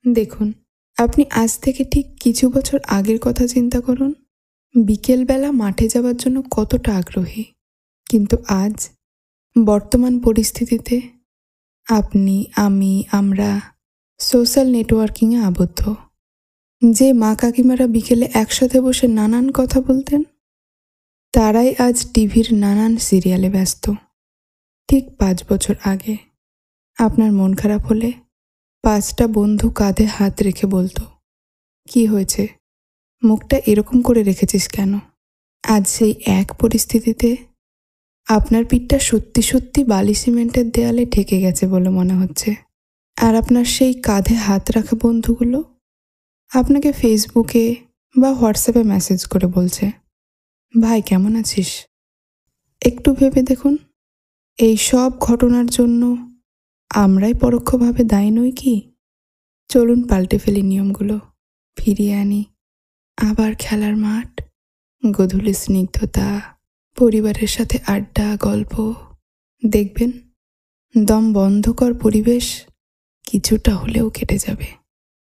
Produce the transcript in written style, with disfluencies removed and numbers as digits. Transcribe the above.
দেখুন, আপনি আজ থেকে ঠিক কিছু বছর আগের কথা চিন্তা করুন। বিকেলবেলা মাঠে যাওয়ার জন্য কতটা আগ্রহী, কিন্তু আজ বর্তমান পরিস্থিতিতে আপনি, আমি, আমরা সোশ্যাল নেটওয়ার্কিংয়ে আবদ্ধ। যে মা কাকিমারা বিকেলে একসাথে বসে নানান কথা বলতেন, তারাই আজ টিভির নানান সিরিয়ালে ব্যস্ত। ঠিক 5 বছর আগে আপনার মন খারাপ হলে 5টা বন্ধু কাঁধে হাত রেখে বলতো, কি হয়েছে, মুখটা এরকম করে রেখেছিস কেন? আজ সেই এক পরিস্থিতিতে আপনার পিঠটা সত্যি সত্যি বালি সিমেন্টের দেয়ালে ঠেকে গেছে বলে মনে হচ্ছে। আর আপনার সেই কাঁধে হাত রাখা বন্ধুগুলো আপনাকে ফেসবুকে বা হোয়াটসঅ্যাপে মেসেজ করে বলছে, ভাই কেমন আছিস? একটু ভেবে দেখুন, এই সব ঘটনার জন্য আমরাই পরোক্ষভাবে দায়ী নই কি? চলুন পাল্টে ফেলি নিয়মগুলো, ফিরিয়ে আনি আবার খেলার মাঠ, গোধূলি স্নিগ্ধতা, পরিবারের সাথে আড্ডা, গল্প। দেখবেন দম বন্ধকর পরিবেশ কিছুটা হলেও কেটে যাবে।